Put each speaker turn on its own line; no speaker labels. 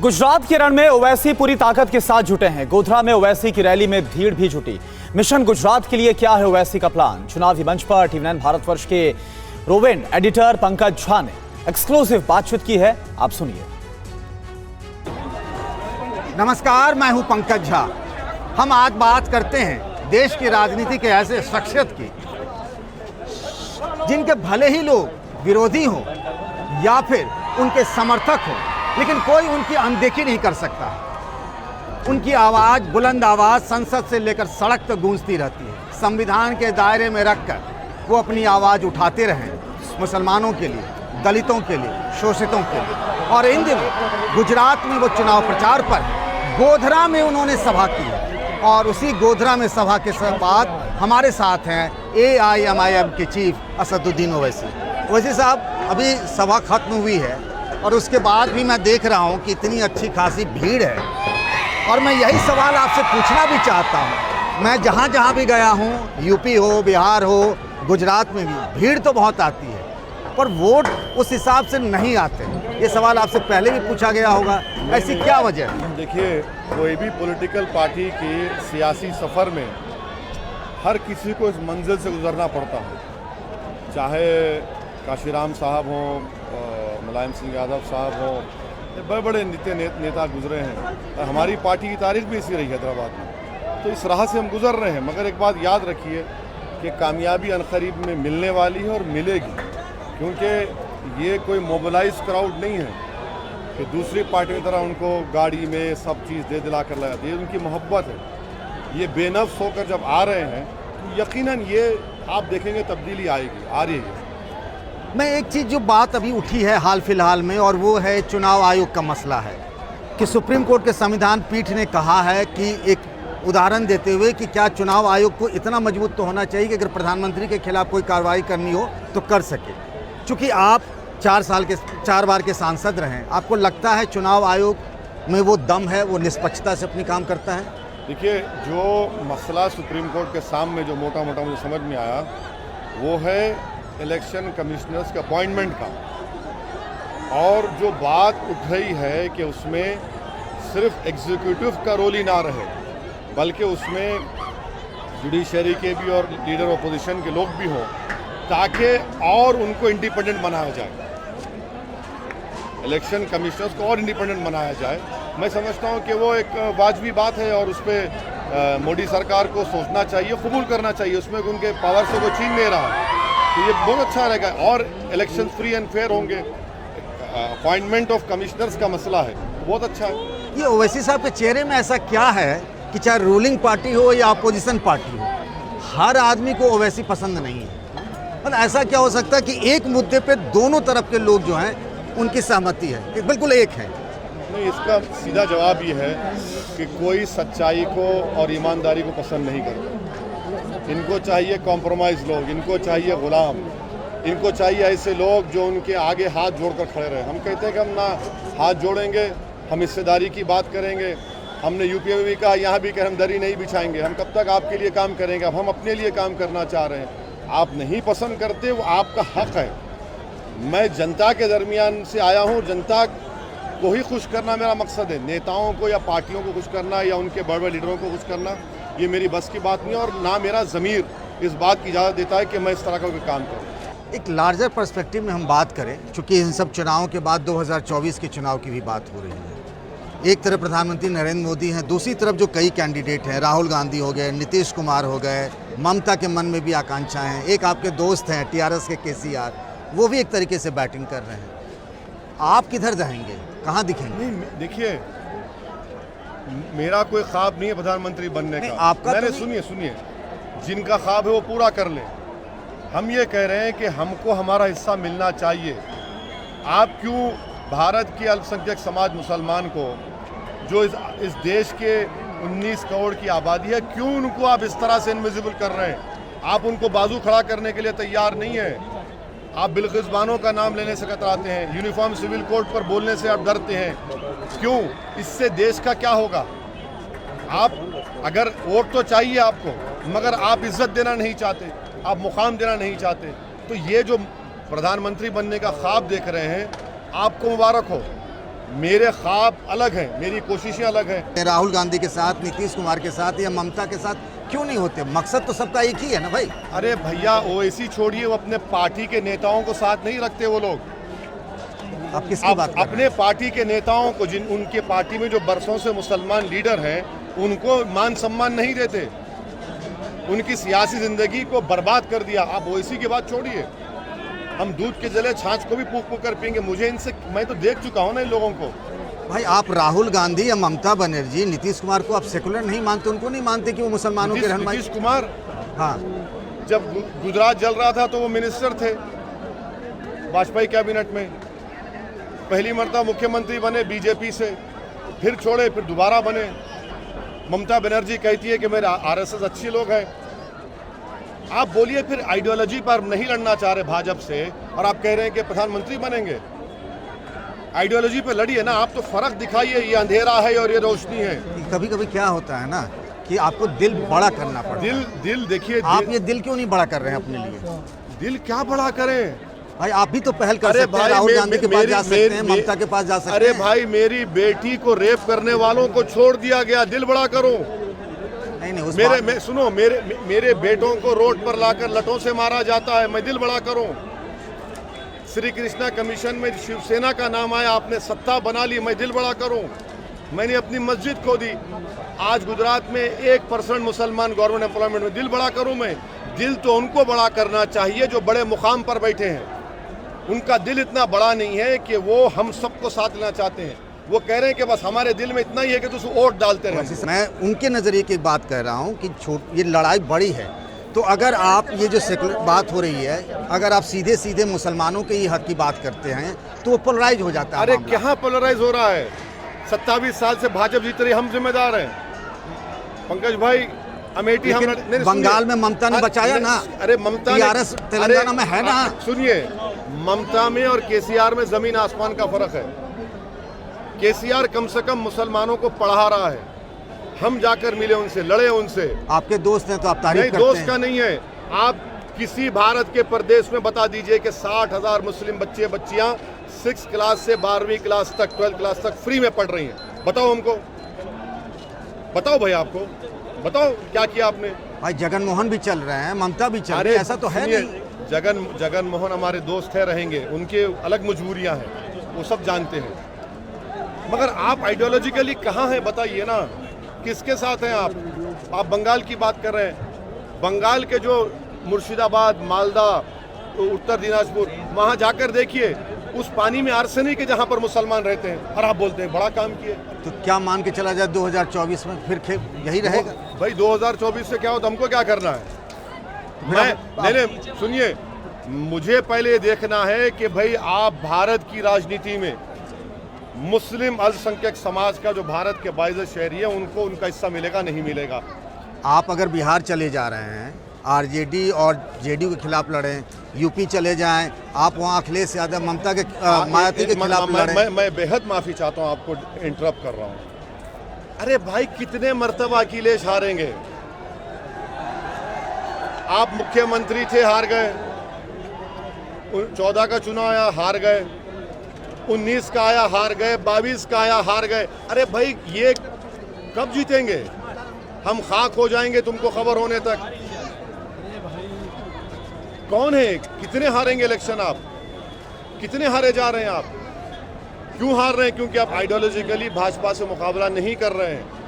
गुजरात के रण में ओवैसी पूरी ताकत के साथ जुटे हैं। गोधरा में ओवैसी की रैली में भीड़ भी जुटी। मिशन गुजरात के लिए क्या है ओवैसी का प्लान? चुनावी मंच पर टीवी9 भारतवर्ष के रोवेन एडिटर पंकज झा ने एक्सक्लूसिव बातचीत की है, आप सुनिए।
नमस्कार, मैं हूं पंकज झा। हम आज बात करते हैं देश की राजनीति के ऐसे शख्सियत की जिनके भले ही लोग विरोधी हों या फिर उनके समर्थक हों, लेकिन कोई उनकी अनदेखी नहीं कर सकता। उनकी आवाज़, बुलंद आवाज़ संसद से लेकर सड़क तक गूंजती रहती है। संविधान के दायरे में रखकर वो अपनी आवाज़ उठाते रहे मुसलमानों के लिए, दलितों के लिए, शोषितों के लिए। और इन दिनों गुजरात में वो चुनाव प्रचार पर गोधरा में उन्होंने सभा की है। और उसी गोधरा में सभा के बाद हमारे साथ हैं AIMIM के चीफ असदुद्दीन ओवैसी। ओवैसी साहब, अभी सभा खत्म हुई है और उसके बाद भी मैं देख रहा हूं कि इतनी अच्छी खासी भीड़ है, और मैं यही सवाल आपसे पूछना भी चाहता हूं। मैं जहां जहां भी गया हूं, यूपी हो, बिहार हो, गुजरात में भी भीड़ तो बहुत आती है, पर वोट उस हिसाब से नहीं आते। ये सवाल आपसे पहले भी पूछा गया होगा, ऐसी क्या वजह है?
देखिए, कोई भी पॉलिटिकल पार्टी के सियासी सफ़र में हर किसी को इस मंजिल से गुजरना पड़ता है। चाहे काशीराम साहब हों, मुलायम सिंह यादव साहब हों, बड़े बड़े नेता गुजरे हैं। और हमारी पार्टी की तारीख भी इसी रही हैदराबाद में। तो इस राह से हम गुजर रहे हैं, मगर एक बात याद रखिए कि कामयाबी अनकरीब में मिलने वाली है और मिलेगी, क्योंकि ये कोई मोबिलाइज क्राउड नहीं है कि दूसरी पार्टी की तरह उनको गाड़ी में सब चीज़ दे दिला कर लगाती है। उनकी मोहब्बत है। ये बेनफ्स होकर जब आ रहे हैं तो यकीनन ये आप देखेंगे तब्दीली आएगी, आ रही है।
मैं एक चीज़ जो बात अभी उठी है हाल फिलहाल में, और वो है चुनाव आयोग का मसला है कि सुप्रीम कोर्ट के संविधान पीठ ने कहा है कि एक उदाहरण देते हुए कि क्या चुनाव आयोग को इतना मजबूत तो होना चाहिए कि अगर प्रधानमंत्री के खिलाफ कोई कार्रवाई करनी हो तो कर सके। चूँकि आप 4 बार के सांसद रहे, आपको लगता है चुनाव आयोग में वो दम है, वो निष्पक्षता से अपनी काम करता है?
देखिए, जो मसला सुप्रीम कोर्ट के सामने जो मोटा मोटा मुझे समझ में आया वो है इलेक्शन कमिश्नर्स के अपॉइंटमेंट का। और जो बात उठ रही है कि उसमें सिर्फ एग्जीक्यूटिव का रोल ही ना रहे, बल्कि उसमें जुडिशरी के भी और लीडर ऑपोजिशन के लोग भी हों, ताकि और उनको इंडिपेंडेंट बनाया जाए, इलेक्शन कमिश्नर्स को और इंडिपेंडेंट बनाया जाए। मैं समझता हूं कि वो एक वाजबी बात है और उस पर मोदी सरकार को सोचना चाहिए, कबूल करना चाहिए। उसमें उनके पावर से वो छीन नहीं रहा है, तो ये बहुत अच्छा रहेगा और इलेक्शन फ्री एंड फेयर होंगे। अपॉइंटमेंट ऑफ कमिश्नर्स का मसला है, बहुत अच्छा है।
ये ओवैसी साहब के चेहरे में ऐसा क्या है कि चाहे रूलिंग पार्टी हो या अपोजिशन पार्टी हो, हर आदमी को ओवैसी पसंद नहीं है? मतलब ऐसा क्या हो सकता है कि एक मुद्दे पे दोनों तरफ के लोग जो हैं उनकी सहमति है, बिल्कुल एक है?
नहीं, इसका सीधा जवाब ये है कि कोई सच्चाई को और ईमानदारी को पसंद नहीं करता। इनको चाहिए कॉम्प्रोमाइज़ लोग, इनको चाहिए गुलाम, इनको चाहिए ऐसे लोग जो उनके आगे हाथ जोड़कर खड़े रहे। हम कहते हैं कि हम ना हाथ जोड़ेंगे, हम हिस्सेदारी की बात करेंगे। हमने यूपी में भी कहा, यहाँ भी कहा हम दरी नहीं बिछाएंगे। हम कब तक आपके लिए काम करेंगे? अब हम अपने लिए काम करना चाह रहे हैं। आप नहीं पसंद करते, वो आपका हक है। मैं जनता के दरमियान से आया हूँ, जनता को ही खुश करना मेरा मकसद है। नेताओं को या पार्टियों को खुश करना या उनके बड़े बड़े लीडरों को खुश करना, ये मेरी बस की बात नहीं है, और ना मेरा ज़मीर इस बात की इजाज़त देता है कि मैं इस तरह का कोई काम करूँ।
एक लार्जर पर्सपेक्टिव में हम बात करें, चूँकि इन सब चुनावों के बाद 2024 के चुनाव की भी बात हो रही है। एक तरफ प्रधानमंत्री नरेंद्र मोदी हैं, दूसरी तरफ जो कई कैंडिडेट हैं, राहुल गांधी हो गए, नीतीश कुमार हो गए, ममता के मन में भी आकांक्षाएं हैं। एक आपके दोस्त हैं TRS के KCR, वो भी एक तरीके से बैटिंग कर रहे हैं। आप किधर रहेंगे, कहाँ दिखेंगे?
नहीं, देखिए, मेरा कोई ख्वाब नहीं है प्रधानमंत्री बनने का।
आपका
मैंने
तो
सुनिए, जिनका ख्वाब है वो पूरा कर ले। हम ये कह रहे हैं कि हमको हमारा हिस्सा मिलना चाहिए। आप क्यों भारत के अल्पसंख्यक समाज मुसलमान को, जो इस देश के 19 करोड़ की आबादी है, क्यों उनको आप इस तरह से इनविजिबल कर रहे हैं? आप उनको बाजू खड़ा करने के लिए तैयार नहीं है। आप बिल्किस बानो का नाम लेने से कतराते हैं, यूनिफॉर्म सिविल कोड पर बोलने से आप डरते हैं। क्यों? इससे देश का क्या होगा? आप अगर वोट तो चाहिए आपको, मगर आप इज्जत देना नहीं चाहते, आप मुकाम देना नहीं चाहते, तो ये जो प्रधानमंत्री बनने का ख्वाब देख रहे हैं, आपको मुबारक हो। मेरे ख्वाब अलग हैं, मेरी कोशिशें अलग हैं।
राहुल गांधी के साथ, नीतीश कुमार के साथ या ममता के साथ क्यों नहीं होते? मकसद तो सबका एक ही है ना भाई।
अरे भैया ओवैसी छोड़िए, वो अपने पार्टी के नेताओं को साथ नहीं रखते वो लोग।
आप किसकी बात कर रहे हैं?
अपने पार्टी के नेताओं को, जिन उनके पार्टी में जो बरसों से मुसलमान लीडर हैं, उनको मान सम्मान नहीं देते, उनकी सियासी जिंदगी को बर्बाद कर दिया। आप ओवैसी की बात छोड़िए, हम दूध के जले छाछ को भी फूंक फूंक कर पियेंगे। मुझे इनसे, मैं तो देख चुका हूँ ना इन लोगों को।
भाई आप राहुल गांधी या ममता बनर्जी, नीतीश कुमार को आप सेकुलर नहीं मानते, उनको नहीं मानते कि वो मुसलमानों के रहनुमाई?
नीतीश कुमार
हाँ,
जब गुजरात जल रहा था तो वो मिनिस्टर थे वाजपेयी कैबिनेट में। पहली मर्तबा मुख्यमंत्री बने बीजेपी से, फिर छोड़े, फिर दोबारा बने। ममता बनर्जी कहती है कि मेरे आरएसएस अच्छे लोग हैं। आप बोलिए, फिर आइडियोलॉजी पर नहीं लड़ना चाह रहे भाजपा से, और आप कह रहे हैं कि प्रधानमंत्री बनेंगे। आइडियोलॉजी पे लड़िए ना। आप तो फर्क दिखाइए, ये अंधेरा है और ये रोशनी है।
कभी कभी क्या होता है ना कि आपको दिल बड़ा करना पड़ता है।
दिल देखिए,
आप ये दिल क्यों नहीं बड़ा कर रहे हैं अपने लिए?
दिल क्या बड़ा करें
भाई आप भी तो पहल कर सकते हैं, राहुल गांधी के पास जा सकते हैं, ममता के पास जा सकते हैं।
अरे भाई, मेरी बेटी को रेप करने वालों को छोड़ दिया गया, दिल बड़ा करो।
नहीं उस
सुनो, मेरे बेटों को रोड पर लाकर लठों से मारा जाता है, मैं दिल बड़ा करूं। श्री कृष्णा कमीशन में शिवसेना का नाम आया, आपने सत्ता बना ली, मैं दिल बड़ा करूं। मैंने अपनी मस्जिद खो दी। आज गुजरात में 1% मुसलमान गवर्नमेंट एम्प्लॉयमेंट में, दिल बड़ा करूं मैं। दिल तो उनको बड़ा करना चाहिए जो बड़े मुकाम पर बैठे हैं। उनका दिल इतना बड़ा नहीं है कि वो हम सबको साथ लेना चाहते हैं। वो कह रहे हैं कि बस हमारे दिल में इतना ही है कि तुम वोट डालते रहे।
मैं उनके नज़रिए की बात कर रहा हूँ कि ये लड़ाई बड़ी है, तो अगर आप ये जो सेकुलर बात हो रही है, अगर आप सीधे सीधे मुसलमानों के ही हक की बात करते हैं तो वो पोलराइज हो जाता है।
अरे क्या पोलराइज हो रहा है? 27 साल से भाजपा जीत रही, हम जिम्मेदार हैं। पंकज भाई, अमेठी हम
बंगाल में ममता ने बचाया ना।
अरे ममता
TRS तेलंगाना में है ना।
सुनिए, ममता में और केसीआर में जमीन आसमान का फर्क है। केसीआर कम से कम मुसलमानों को पढ़ा रहा है। हम जाकर मिले उनसे, लड़े उनसे।
आपके दोस्त हैं तो आप तारीफ करते हैं।
दोस्त का नहीं है। आप किसी भारत के प्रदेश में बता दीजिए कि 60,000 मुस्लिम बच्चे बच्चियां 6 क्लास से 12वीं क्लास तक, 12th क्लास तक फ्री में पढ़ रही हैं। बताओ हमको, बताओ भाई, आपको बताओ क्या किया आपने?
भाई जगन मोहन भी चल रहे हैं, ममता भी चल रही है, ऐसा तो है नहीं।
जगन मोहन हमारे दोस्त है, रहेंगे। उनके अलग मजबूरियां हैं, वो सब जानते हैं। मगर आप आइडियोलॉजिकली कहाँ हैं बताइए ना, किसके साथ हैं आप बंगाल की बात कर रहे हैं। बंगाल के जो मुर्शिदाबाद, मालदा, उत्तर दिनाजपुर, वहाँ जाकर देखिए, उस पानी में आर्सेनिक है जहाँ पर मुसलमान रहते हैं, और आप बोलते हैं बड़ा काम किए।
तो क्या मान के चला जाए 2024 में फिर यही रहेगा?
भाई 2024 से क्या हो तो हमको क्या करना है? नहीं, सुनिए, मुझे पहले देखना है कि भाई आप भारत की राजनीति में मुस्लिम अल्पसंख्यक समाज का, जो भारत के 22 शहरी है, उनको उनका हिस्सा मिलेगा नहीं मिलेगा।
आप अगर बिहार चले जा रहे हैं, आरजेडी और जेडीयू के खिलाफ लड़ें, यूपी चले जाएं, आप वहाँ अखिलेश यादव, ममता के, मायावती के खिलाफ लड़ें।
मैं बेहद माफ़ी चाहता हूँ, आपको इंटरप्ट कर रहा हूँ। अरे भाई, कितने मर्तबा अखिलेश हारेंगे? आप मुख्यमंत्री थे, हार गए। 14 का चुनाव आया, हार गए। 19 का आया, हार गए। 22 का आया, हार गए। अरे भाई, ये कब जीतेंगे? हम खाक हो जाएंगे तुमको खबर होने तक। कौन है? कितने हारेंगे इलेक्शन आप? कितने हारे जा रहे हैं आप? क्यों हार रहे हैं? क्योंकि आप आइडियोलॉजिकली भाजपा से मुकाबला नहीं कर रहे हैं।